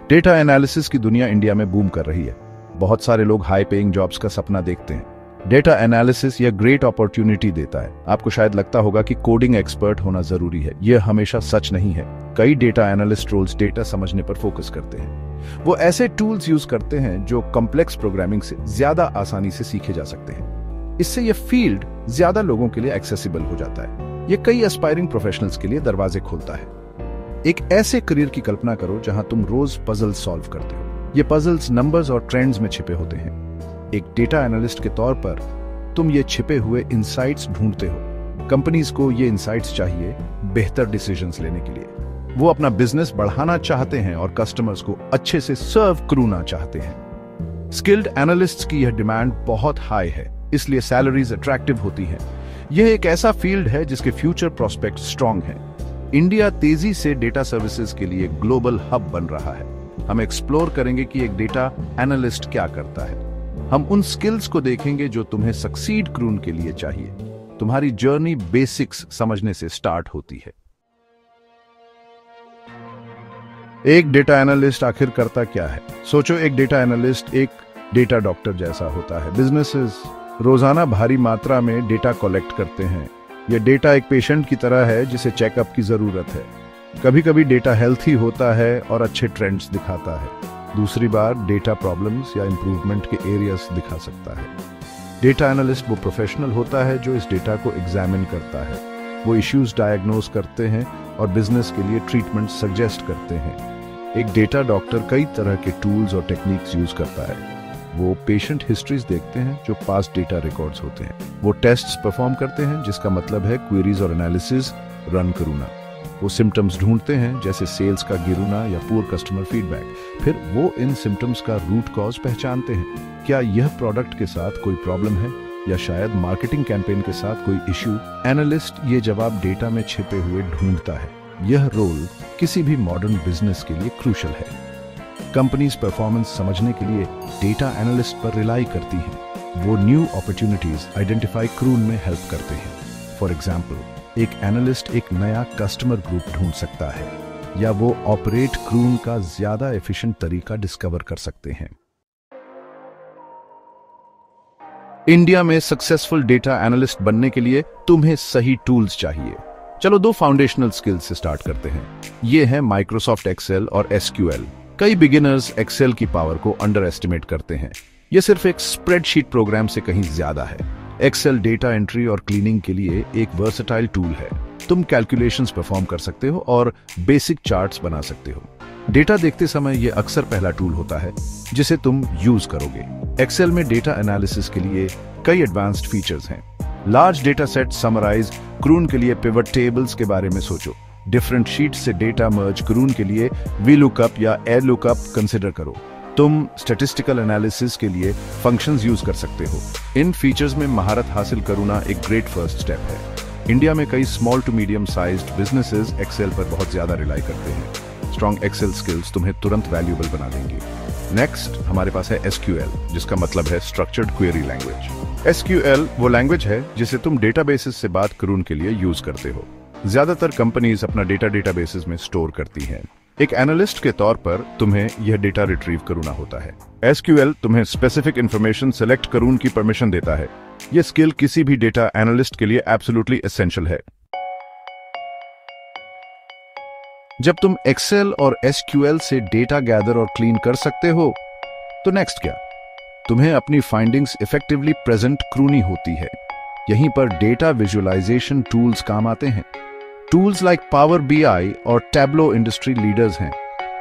Data analysis की दुनिया India में बूम कर रही है। बहुत सारे लोग हाई पेइंग जॉब्स का सपना देखते हैं। डेटा एनालिसिस यह ग्रेट अपॉर्चुनिटी देता है। आपको शायद लगता होगा कि कोडिंग एक्सपर्ट होना जरूरी है। यह हमेशा सच नहीं है। कई डेटा एनालिस्ट रोल्स डेटा समझने पर फोकस करते हैं। वो ऐसे टूल्स यूज करते हैं जो कॉम्प्लेक्स प्रोग्रामिंग से ज्यादा आसानी से सीखे जा सकते हैं। इससे यह फील्ड ज्यादा लोगों के लिए एक्सेसिबल हो जाता है। यह कई एस्पायरिंग प्रोफेशनल्स के लिए दरवाजे खोलता है। एक ऐसे करियर की कल्पना करो जहां तुम रोज पजल सॉल्व करते हो। ये पजल्स नंबर्स और ट्रेंड्स में छिपे होते हैं। एक डेटा एनालिस्ट के तौर पर तुम ये छिपे हुए इंसाइट्स ढूंढते हो। कंपनीज को ये इंसाइट्स चाहिए बेहतर डिसीजंस लेने के लिए। वो अपना बिजनेस बढ़ाना चाहते हैं और कस्टमर्स को अच्छे से सर्व करना चाहते हैं। स्किल्ड एनालिस्ट्स की यह डिमांड बहुत हाई है, इसलिए सैलरीज अट्रैक्टिव होती हैं। यह एक ऐसा फील्ड है जिसके फ्यूचर प्रोस्पेक्ट स्ट्रांग हैं। इंडिया तेजी से डेटा सर्विसेज के लिए ग्लोबल हब बन रहा है। हम एक्सप्लोर करेंगे कि एक डेटा एनालिस्ट क्या करता है। हम उन स्किल्स को देखेंगे जो तुम्हें सक्सीड करून के लिए चाहिए। तुम्हारी जर्नी बेसिक्स समझने से स्टार्ट होती है। एक डेटा एनालिस्ट आखिर करता क्या है? सोचो, एक डेटा एनालिस्ट एक डेटा डॉक्टर जैसा होता है। बिजनेसेस रोजाना भारी मात्रा में डेटा कलेक्ट करते हैं। यह डेटा एक पेशेंट की तरह है जिसे चेकअप की जरूरत है। कभी कभी डेटा हेल्थी होता है और अच्छे ट्रेंड्स दिखाता है। दूसरी बार डेटा प्रॉब्लम्स या इंप्रूवमेंट के एरियाज दिखा सकता है। डेटा एनालिस्ट वो प्रोफेशनल होता है जो इस डेटा को एग्जामिन करता है। वो इश्यूज डायग्नोज करते हैं और बिजनेस के लिए ट्रीटमेंट सजेस्ट करते हैं। एक डेटा डॉक्टर कई तरह के टूल्स और टेक्निक्स यूज करता है। वो पेशेंट हिस्ट्रीज देखते हैं जो पास्ट डेटा रिकॉर्ड्स होते हैं। वो टेस्ट्स परफॉर्म करते हैं जिसका मतलब है क्वेरीज और एनालिसिस रन करूना। वो सिम्टम्स ढूंढते हैं जैसे सेल्स का गिरना या पुअर कस्टमर फीडबैक। फिर वो इन सिम्टम्स का रूट कॉज पहचानते हैं। क्या यह प्रोडक्ट के साथ कोई प्रॉब्लम है या शायद मार्केटिंग कैंपेन के साथ कोई इश्यू? एनालिस्ट ये जवाब डेटा में छिपे हुए ढूंढता है। यह रोल किसी भी मॉडर्न बिजनेस के लिए क्रूशल है। कंपनीज परफॉर्मेंस समझने के लिए डेटा एनालिस्ट पर रिलाई करती हैं। वो न्यू अपॉर्चुनिटीज आइडेंटिफाई करून में हेल्प करते हैं। फॉर एग्जाम्पल, एक एनालिस्ट एक नया कस्टमर ग्रुप ढूंढ सकता है या वो ऑपरेट करून का ज्यादा एफिशिएंट तरीका डिस्कवर कर सकते हैं। इंडिया में सक्सेसफुल डेटा एनालिस्ट बनने के लिए तुम्हें सही टूल्स चाहिए। चलो 2 फाउंडेशनल स्किल्स से स्टार्ट करते हैं। ये है माइक्रोसॉफ्ट एक्सेल और एसक्यूएल। कई बिगिनर्स एक्सेल की पावर को अंडर एस्टिमेट करते हैं। यह सिर्फ एक स्प्रेडशीट प्रोग्राम से कहीं ज्यादा है। एक्सेल डेटा एंट्री और क्लीनिंग के लिए एक वर्सेटाइल टूल है। तुम कैलकुलेशंस परफॉर्म कर सकते हो और बेसिक चार्ट्स बना सकते हो। डेटा देखते समय यह अक्सर पहला टूल होता है जिसे तुम यूज करोगे। एक्सेल में डेटा एनालिसिस के लिए कई एडवांस्ड फीचर्स हैं। लार्ज डेटा सेट समराइज करून के लिए पिवट टेबल्स के बारे में सोचो। डिफरेंट शीट्स से डेटा मर्ज करून के लिए वीलुकअप या ए लुकअप कंसिडर करो। तुम स्टैटिस्टिकल एनालिसिस के लिए फंक्शंस यूज कर सकते हो। इन फीचर्स में महारत हासिल करना एक ग्रेट फर्स्ट स्टेप है। इंडिया में कई small to medium sized businesses Excel पर बहुत ज्यादा रिलाई करते हैं। स्ट्रॉन्ग एक्सेल स्किल्स तुम्हें तुरंत वैल्यूएबल बना देंगे। नेक्स्ट हमारे पास है एसक्यूएल, जिसका मतलब है स्ट्रक्चर्ड क्वेरी लैंग्वेज। एसक्यूएल वो लैंग्वेज है जिसे तुम डेटाबेसेस से बात करून के लिए यूज करते हो। ज्यादातर कंपनीज अपना डेटा डेटाबेसेस में स्टोर करती हैं। एक एनालिस्ट के तौर पर तुम्हें यह डेटा रिट्रीव करना होता है। एसक्यूएल तुम्हें स्पेसिफिक इंफॉर्मेशन सेलेक्ट करून की परमिशन देता है। यह स्किल किसी भी डेटा एनालिस्ट के लिए एब्सोल्युटली एसेंशियल है। जब तुम एक्सेल और एसक्यूएल से डेटा गैदर और क्लीन कर सकते हो, तो नेक्स्ट क्या? तुम्हें अपनी फाइंडिंग्स इफेक्टिवली प्रेजेंट करनी होती है। यहीं पर डेटा विजुअलाइजेशन टूल्स काम आते हैं। टूल्स लाइक पावर बीआई और टैब्लो इंडस्ट्री लीडर्स हैं।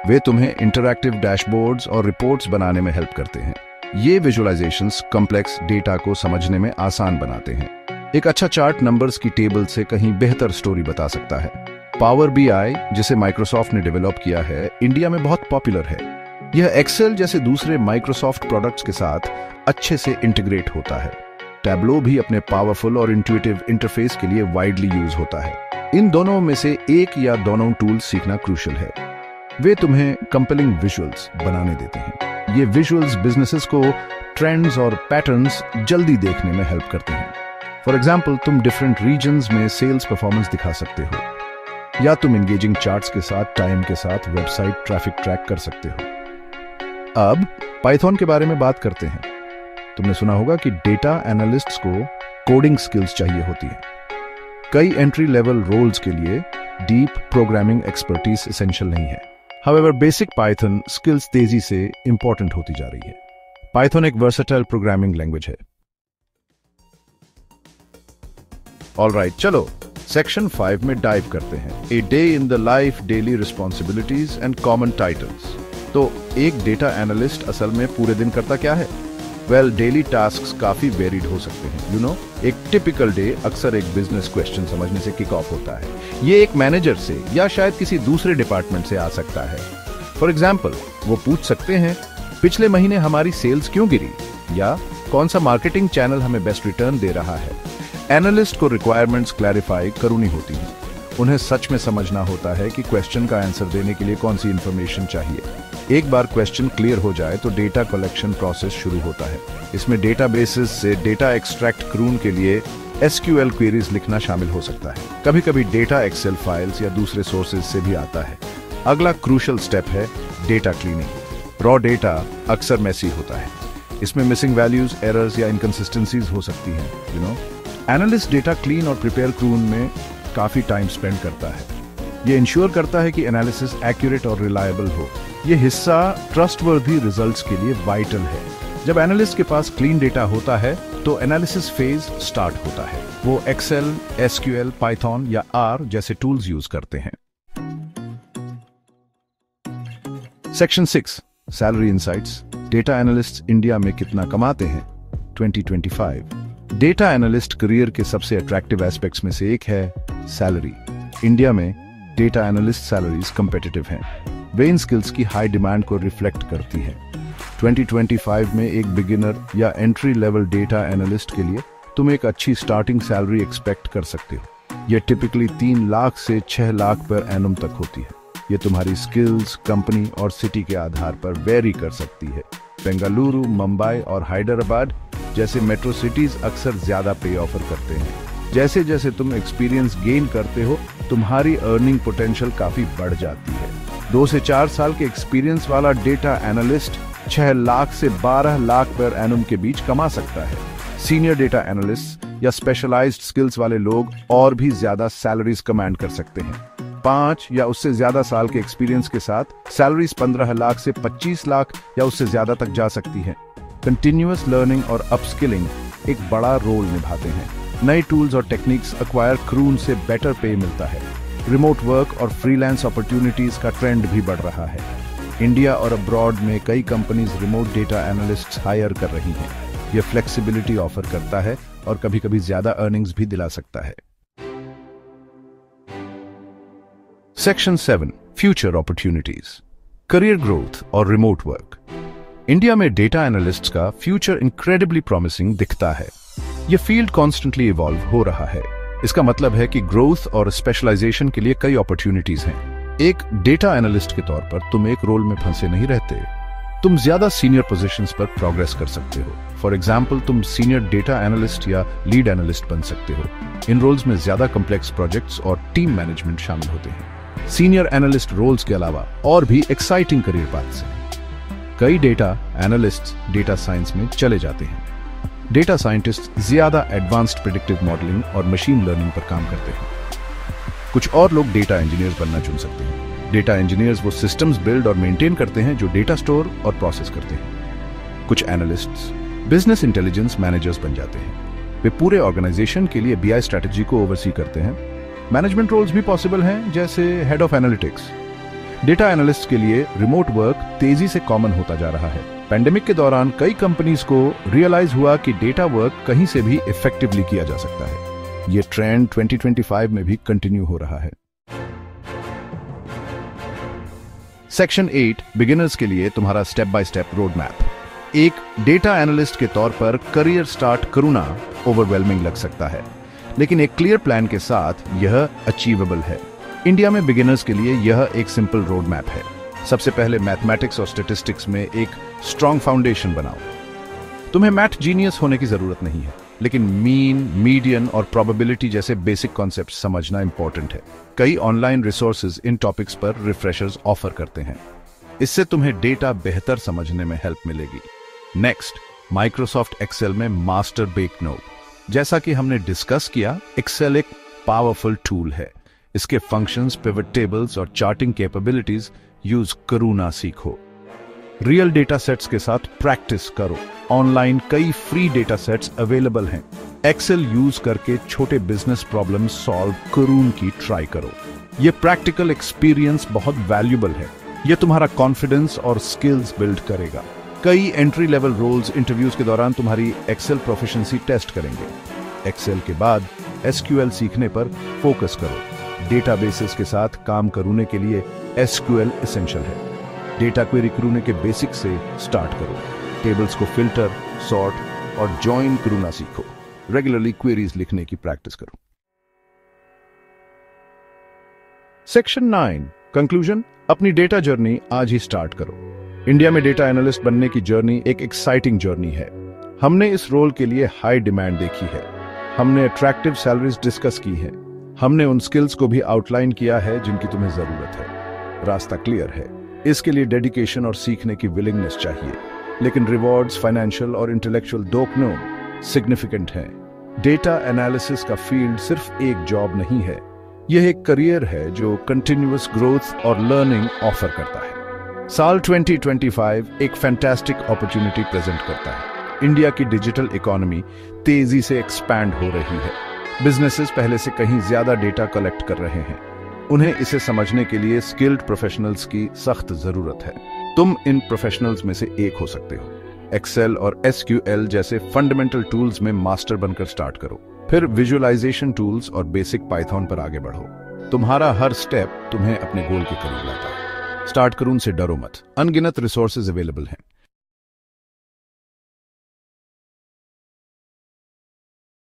वे तुम्हें इंटरैक्टिव डैशबोर्ड्स और रिपोर्ट्स बनाने में हेल्प करते हैं। ये विजुअलाइजेशंस कॉम्प्लेक्स डेटा को समझने में आसान बनाते हैं। एक अच्छा चार्ट नंबर्स की टेबल से कहीं बेहतर स्टोरी बता सकता है। पावर बीआई, जिसे माइक्रोसॉफ्ट ने डेवलप किया है, इंडिया में बहुत पॉपुलर है। यह एक्सेल जैसे दूसरे माइक्रोसॉफ्ट प्रोडक्ट्स के साथ अच्छे से इंटीग्रेट होता है। टैब्लो भी अपने पावरफुल और इंट्यूटिव इंटरफेस के लिए वाइडली यूज होता है। इन दोनों में से एक या दोनों टूल सीखना क्रूशियल है। वे तुम्हें कंपेलिंग विजुअल्स बनाने देते हैं। ये विजुअल्स बिजनेसेस को ट्रेंड्स और पैटर्न्स जल्दी देखने में हेल्प करते हैं। फॉर एग्जाम्पल, तुम डिफरेंट रीजन्स में सेल्स परफॉर्मेंस दिखा सकते हो, या तुम एंगेजिंग चार्ट्स के साथ टाइम के साथ वेबसाइट ट्रैफिक ट्रैक कर सकते हो। अब पाइथन के बारे में बात करते हैं। तुमने सुना होगा कि डेटा एनालिस्ट्स को कोडिंग स्किल्स चाहिए होती है। कई एंट्री लेवल रोल्स के लिए डीप प्रोग्रामिंग एक्सपर्टीज एसेंशियल नहीं है। हाउएवर बेसिक पाइथन स्किल्स तेजी से इंपॉर्टेंट होती जा रही है। पाइथन एक वर्सेटाइल प्रोग्रामिंग लैंग्वेज है। ऑलराइट, चलो सेक्शन 5 में डाइव करते हैं। A day in the life, daily responsibilities and common titles. तो एक डेटा एनालिस्ट असल में पूरे दिन करता क्या है? वेल, डेली टास्क्स काफी वेरिड हो सकते हैं। एक टिपिकल डे अक्सर एक बिजनेस क्वेश्चन समझने से किक ऑफ होता है। ये एक मैनेजर से या शायद किसी दूसरे डिपार्टमेंट से आ सकता है। फॉर एग्जाम्पल, वो पूछ सकते हैं, पिछले महीने हमारी सेल्स क्यों गिरी, या कौन सा मार्केटिंग चैनल हमें बेस्ट रिटर्न दे रहा है। एनालिस्ट को रिक्वायरमेंट्स क्लैरिफाई करनी होती है। उन्हें सच में समझना होता है कि क्वेश्चन का आंसर देने के लिए कौन सी इंफॉर्मेशन चाहिए। एक बार क्वेश्चन क्लियर हो जाए तो डेटा कलेक्शन प्रोसेस शुरू होता है। इसमें डेटाबेसेस से डेटा एक्सट्रैक्ट करून के लिए एसक्यूएल क्वेरीज लिखना शामिल हो सकता है। कभी कभी डेटा एक्सेल फाइल्स या दूसरे सोर्सेज से भी आता है। अगला क्रूशल स्टेप है डेटा क्लीनिंग। रॉ डेटा अक्सर मेसी होता है। इसमें मिसिंग वैल्यूज, एरर्स या इनकंसिस्टेंसीज हो सकती हैं। एनालिस्ट डेटा क्लीन और प्रिपेयर करून में काफी टाइम स्पेंड करता है। ये इंश्योर करता है कि एनालिसिस एक्यूरेट और रिलायबल हो। ये हिस्सा ट्रस्टवर्दी रिजल्ट्स के लिए वाइटल है। जब एनालिस्ट के पास क्लीन डेटा होता है तो एनालिसिस फेज स्टार्ट होता है। वो एक्सेल, एसक्यूएल, पाइथन या आर जैसे टूल्स यूज करते हैं। Section 6, salary insights. Data analyst India में कितना कमाते हैं? 2025। डेटा एनालिस्ट करियर के सबसे अट्रैक्टिव एस्पेक्ट्स में से एक है सैलरी। इंडिया में डेटा एनालिस्ट सैलरीज कंपेटिटिव हैं। वे इन स्किल्स की हाई डिमांड को रिफ्लेक्ट करती है। 2025 में एक बिगिनर या एंट्री लेवल डेटा एनालिस्ट के लिए तुम एक अच्छी स्टार्टिंग सैलरी एक्सपेक्ट कर सकते हो। यह टिपिकली 3 लाख से 6 लाख पर एनम तक होती है। यह तुम्हारी स्किल्स, कंपनी और सिटी के आधार पर वेरी कर सकती है। बेंगलुरु, मुंबई और हैदराबाद जैसे मेट्रो सिटीज अक्सर ज्यादा पे ऑफर करते हैं। जैसे जैसे तुम एक्सपीरियंस गेन करते हो, तुम्हारी अर्निंग पोटेंशियल काफी बढ़ जाती है। 2 से 4 साल के एक्सपीरियंस वाला डेटा एनालिस्ट 6 लाख से 12 लाख पर एनम के बीच कमा सकता है। सीनियर डेटा एनालिस्ट या स्पेशलाइज्ड स्किल्स वाले लोग और भी ज्यादा सैलरीज कमांड कर सकते हैं। 5 या उससे ज्यादा साल के एक्सपीरियंस के साथ सैलरीज 15 लाख से 25 लाख या उससे ज्यादा तक जा सकती है। कंटिन्यूअस लर्निंग और अपस्किलिंग एक बड़ा रोल निभाते हैं। नए टूल्स और टेक्निक्स अक्वायर करून से बेटर पे मिलता है। रिमोट वर्क और फ्रीलांस अपॉर्चुनिटीज का ट्रेंड भी बढ़ रहा है। इंडिया और अब्रॉड में कई companies remote data analysts hire कर रही हैं। यह फ्लेक्सिबिलिटी ऑफर करता है और कभी-कभी ज्यादा अर्निंग्स भी दिला सकता है। Section 7, future opportunities, career growth और रिमोट वर्क। इंडिया में डेटा एनालिस्ट्स का फ्यूचर इनक्रेडिबली प्रॉमिसिंग दिखता है। यह फील्ड कॉन्स्टेंटली इवॉल्व हो रहा है। इसका मतलब है कि ग्रोथ और स्पेशलाइजेशन के लिए कई अपॉर्चुनिटीज हैं। एक डेटा एनालिस्ट के तौर पर तुम एक रोल में फंसे नहीं रहते। तुम ज्यादा सीनियर पोजीशंस पर प्रोग्रेस कर सकते हो। फॉर एग्जाम्पल, तुम सीनियर डेटा एनालिस्ट या लीड एनालिस्ट बन सकते हो। इन रोल्स में ज्यादा कॉम्प्लेक्स प्रोजेक्ट्स और टीम मैनेजमेंट शामिल होते हैं। सीनियर एनालिस्ट रोल्स के अलावा और भी एक्साइटिंग करियर पाथ्स हैं। कई डेटा एनालिस्ट डेटा साइंस में चले जाते हैं। डेटा साइंटिस्ट ज्यादा एडवांस्ड प्रेडिक्टिव मॉडलिंग और मशीन लर्निंग पर काम करते हैं। कुछ और लोग डेटा इंजीनियर्स बनना चुन सकते हैं। डेटा इंजीनियर्स वो सिस्टम्स बिल्ड और मेंटेन करते हैं जो डेटा स्टोर और प्रोसेस करते हैं। कुछ एनालिस्ट्स बिजनेस इंटेलिजेंस मैनेजर्स बन जाते हैं। वे पूरे ऑर्गेनाइजेशन के लिए बीआई स्ट्रेटजी को ओवरसी करते हैं। मैनेजमेंट रोल्स भी पॉसिबल हैं, जैसे head of analytics. Data analyst के लिए रिमोट वर्क तेजी से कॉमन होता जा रहा है। पैंडेमिक के दौरान कई कंपनीज को रियलाइज हुआ कि डेटा वर्क कहीं से भी इफेक्टिवली किया जा सकता है। यह ट्रेंड 2025 में भी कंटिन्यू हो रहा है। सेक्शन 8, बिगिनर्स के लिए तुम्हारा step by step road map. एक डेटा एनालिस्ट के तौर पर करियर स्टार्ट करना ओवरवेलमिंग लग सकता है, लेकिन एक क्लियर प्लान के साथ यह अचीवेबल है। इंडिया में बिगिनर्स के लिए यह एक सिंपल रोड मैप है। सबसे पहले मैथमेटिक्स और स्टैटिस्टिक्स में एक स्ट्रॉन्ग फाउंडेशन बनाओ। तुम्हें मैथ जीनियस होने की जरूरत नहीं है, लेकिन मीन, मीडियन और प्रोबेबिलिटी जैसे बेसिक कॉन्सेप्ट समझना इंपॉर्टेंट है। कई ऑनलाइन रिसोर्सेज इन टॉपिक्स पर रिफ्रेशर्स ऑफर करते हैं। इससे तुम्हें डेटा बेहतर समझने में हेल्प मिलेगी। नेक्स्ट, माइक्रोसॉफ्ट एक्सेल में मास्टर बेक नो। जैसा कि हमने डिस्कस किया, एक्सेल एक पावरफुल टूल है। इसके फंक्शंस, पिवट टेबल्स और चार्टिंग कैपेबिलिटीज यूज करो ना सीखो। रियल डेटा सेट्स के साथ प्रैक्टिस करो। ऑनलाइन कई फ्री डेटा सेट्स अवेलेबल हैं। एक्सेल यूज करके छोटे बिजनेस प्रॉब्लम सॉल्व करून की ट्राई करो। यह प्रैक्टिकल एक्सपीरियंस बहुत वैल्यूबल है। यह तुम्हारा कॉन्फिडेंस और स्किल्स बिल्ड करेगा। कई एंट्री लेवल रोल्स इंटरव्यूज के दौरान तुम्हारी एक्सेल प्रोफिशिएंसी टेस्ट करेंगे। एक्सेल के बाद एसक्यूएल सीखने पर फोकस करो। डेटाबेसेस के साथ काम करने के लिए एसक्यूएल एसेंशियल है। डेटा क्वेरी करने के बेसिक से स्टार्ट करो। टेबल्स को फिल्टर, सॉर्ट और जॉइन करना सीखो। रेगुलरली क्वेरीज लिखने की प्रैक्टिस करो। Section 9 conclusion. अपनी डेटा जर्नी आज ही स्टार्ट करो। इंडिया में डेटा एनालिस्ट बनने की जर्नी एक एक्साइटिंग जर्नी है। हमने इस रोल के लिए हाई डिमांड देखी है। हमने अट्रैक्टिव सैलरीज डिस्कस की है। हमने उन स्किल्स को भी आउटलाइन किया है जिनकी तुम्हें जरूरत है। रास्ता क्लियर है। इसके लिए डेडिकेशन और सीखने की विलिंगनेस चाहिए, लेकिन रिवॉर्ड्स फाइनेंशियल और इंटेलेक्चुअल दोनों सिग्निफिकेंट हैं। डेटा एनालिसिस का फील्ड सिर्फ एक जॉब नहीं है, यह एक करियर है जो कंटिन्यूअस ग्रोथ और लर्निंग ऑफर करता है। साल 2025 एक फैंटास्टिक अपॉर्चुनिटी प्रेजेंट करता है। इंडिया की डिजिटल इकोनॉमी तेजी से एक्सपैंड हो रही है। बिजनेसेस पहले से कहीं ज्यादा डेटा कलेक्ट कर रहे हैं। उन्हें इसे समझने के लिए स्किल्ड प्रोफेशनल्स की सख्त जरूरत है। तुम इन प्रोफेशनल्स में से एक हो सकते हो। एक्सेल और एसक्यूएल जैसे फंडामेंटल टूल्स में मास्टर बनकर स्टार्ट करो। फिर विजुअलाइजेशन टूल्स और बेसिक पाइथन पर आगे बढ़ो। तुम्हारा हर स्टेप तुम्हें अपने गोल के करीब लाता है। स्टार्ट करून से डरो मत। अनगिनत रिसोर्सेज अवेलेबल हैं।